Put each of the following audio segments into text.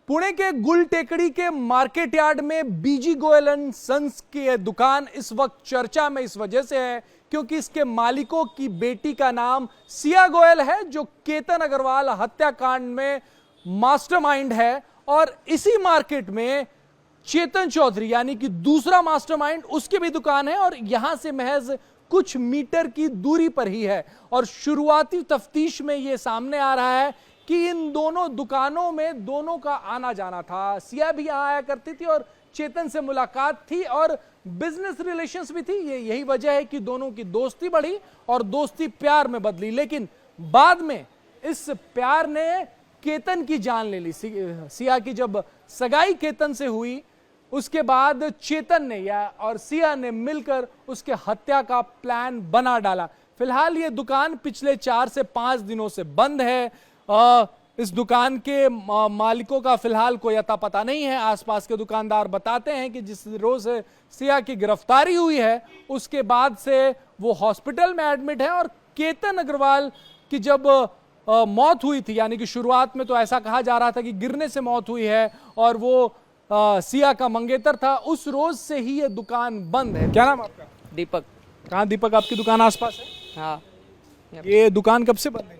पुणे के गुल टेकड़ी के मार्केट यार्ड में बीजी गोयल एंड सन्स की दुकान इस वक्त चर्चा में इस वजह से है क्योंकि इसके मालिकों की बेटी का नाम सिया गोयल है, जो केतन अग्रवाल हत्याकांड में मास्टरमाइंड है। और इसी मार्केट में चेतन चौधरी यानी कि दूसरा मास्टरमाइंड, उसकी भी दुकान है और यहां से महज कुछ मीटर की दूरी पर ही है। और शुरुआती तफ्तीश में यह सामने आ रहा है कि इन दोनों दुकानों में दोनों का आना जाना था। सिया भी यहां आया करती थी और चेतन से मुलाकात थी और बिजनेस रिलेशंस भी थी। यही वजह है कि दोनों की दोस्ती बढ़ी और दोस्ती प्यार में बदली, लेकिन बाद में इस प्यार ने केतन की जान ले ली। सिया की जब सगाई केतन से हुई उसके बाद चेतन ने और सिया ने मिलकर उसके हत्या का प्लान बना डाला। फिलहाल ये दुकान पिछले 4 से 5 दिनों से बंद है। इस दुकान के मालिकों का फिलहाल कोई अता पता नहीं है। आसपास के दुकानदार बताते हैं कि जिस रोज सिया की गिरफ्तारी हुई है उसके बाद से वो हॉस्पिटल में एडमिट है। और केतन अग्रवाल की जब मौत हुई थी, यानी कि शुरुआत में तो ऐसा कहा जा रहा था कि गिरने से मौत हुई है और वो सिया का मंगेतर था, उस रोज से ही ये दुकान बंद है। क्या नाम आपका? दीपक। कहाँ दीपक, आपकी दुकान आसपास है? हाँ। ये दुकान कब से बंद है?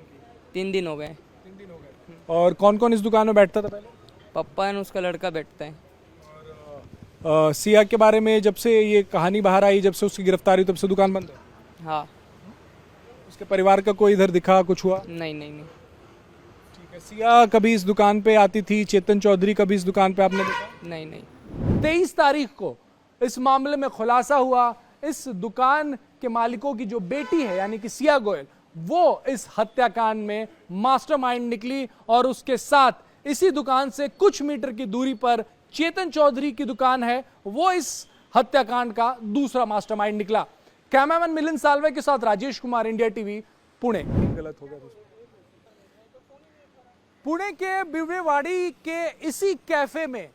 3 दिन हो गए। 3 दिन हो गए। और कौन कौन इस दुकान में बैठता था पहले? पप्पा एंड उसका लड़का बैठता है। और सिया के बारे में जब से ये कहानी बाहर आई, जब से उसकी गिरफ्तारी, तब से दुकान बंद है? हाँ। उसके परिवार का कोई इधर दिखा, कुछ हुआ? नहीं नहीं नहीं। ठीक है। सिया कभी इस दुकान पे आती थी? चेतन चौधरी कभी इस दुकान पे आपने देखा? नहीं नहीं। 23 तारीख को इस मामले में खुलासा हुआ। इस दुकान के मालिकों की जो बेटी है यानी कि सिया गोयल, वो इस हत्याकांड में मास्टरमाइंड निकली और उसके साथ इसी दुकान से कुछ मीटर की दूरी पर चेतन चौधरी की दुकान है, वो इस हत्याकांड का दूसरा मास्टरमाइंड निकला। कैमरामैन मिलिंद साल्वे के साथ राजेश कुमार, इंडिया टीवी, पुणे। गलत हो गया। पुणे के बिवरेवाड़ी के इसी कैफे में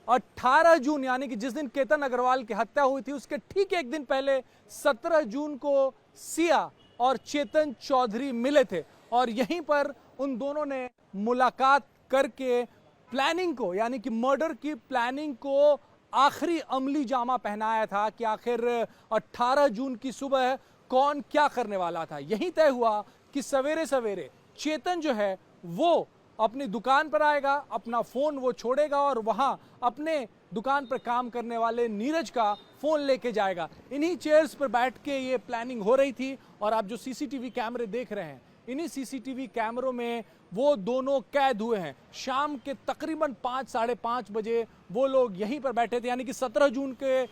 18 जून यानी कि जिस दिन केतन अग्रवाल की हत्या हुई थी उसके ठीक एक दिन पहले 17 जून को सिया और चेतन चौधरी मिले थे और यहीं पर उन दोनों ने मुलाकात करके प्लानिंग को, यानी कि मर्डर की प्लानिंग को आखिरी अमली जामा पहनाया था कि आखिर 18 जून की सुबह कौन क्या करने वाला था। यही तय हुआ कि सवेरे सवेरे चेतन जो है वो अपनी दुकान पर आएगा, अपना फोन वो छोड़ेगा और वहां अपने दुकान पर काम करने वाले नीरज का फोन लेके जाएगा। इन्हीं चेयर्स पर बैठ के ये प्लानिंग हो रही थी और आप जो सीसीटीवी कैमरे देख रहे हैं, इन्हीं सीसीटीवी कैमरों में वो दोनों कैद हुए हैं। शाम के तकरीबन 5 साढ़े 5 बजे वो लोग यहीं पर बैठे थे, यानी कि 17 जून के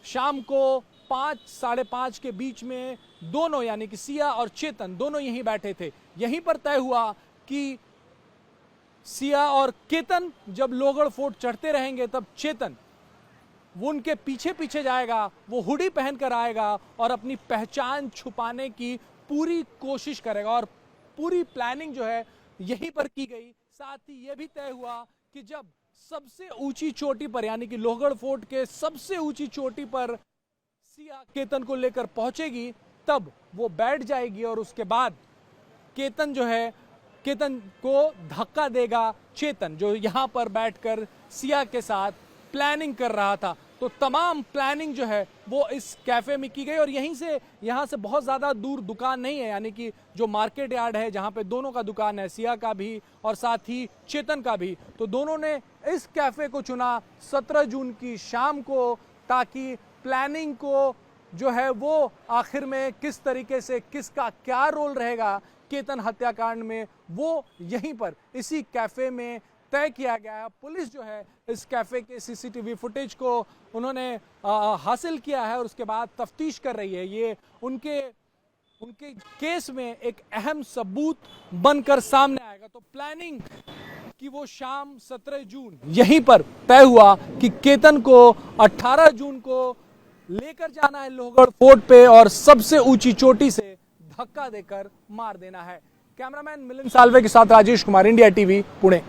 शाम को 5 साढ़े 5 के बीच में दोनों यानी कि सिया और चेतन दोनों यहीं बैठे थे। यहीं पर तय हुआ कि सिया और केतन जब लोहगढ़ फोर्ट चढ़ते रहेंगे तब चेतन वो उनके पीछे पीछे जाएगा, वो हुडी पहनकर आएगा और अपनी पहचान छुपाने की पूरी कोशिश करेगा। और पूरी प्लानिंग जो है यहीं पर की गई। साथ ही यह भी तय हुआ कि जब सबसे ऊंची चोटी पर यानी कि लोहगढ़ फोर्ट के सबसे ऊंची चोटी पर सिया केतन को लेकर पहुंचेगी तब वो बैठ जाएगी और उसके बाद केतन को धक्का देगा चेतन, जो यहां पर बैठकर सिया के साथ प्लानिंग कर रहा था। तो तमाम प्लानिंग जो है वो इस कैफे में की गई और यहां से बहुत ज्यादा दूर दुकान नहीं है, यानी कि जो मार्केट यार्ड है जहां पे दोनों का दुकान है, सिया का भी और साथ ही चेतन का भी। तो दोनों ने इस कैफे को चुना 17 जून की शाम को, ताकि प्लानिंग को जो है वो आखिर में किस तरीके से, किसका क्या रोल रहेगा केतन हत्याकांड में, वो यहीं पर इसी कैफे में तय किया गया है। पुलिस जो है इस कैफे के सीसीटीवी फुटेज को उन्होंने हासिल किया है और उसके बाद तफ्तीश कर रही है। ये उनके केस में एक अहम सबूत बनकर सामने आएगा। तो प्लानिंग कि वो शाम 17 जून यहीं पर तय हुआ कि केतन को 18 जून को लेकर जाना है लोहगढ़ फोर्ट पे और सबसे ऊंची चोटी से धक्का देकर मार देना है। कैमरामैन मिलिंद साल्वे के साथ राजेश कुमार, इंडिया टीवी, पुणे।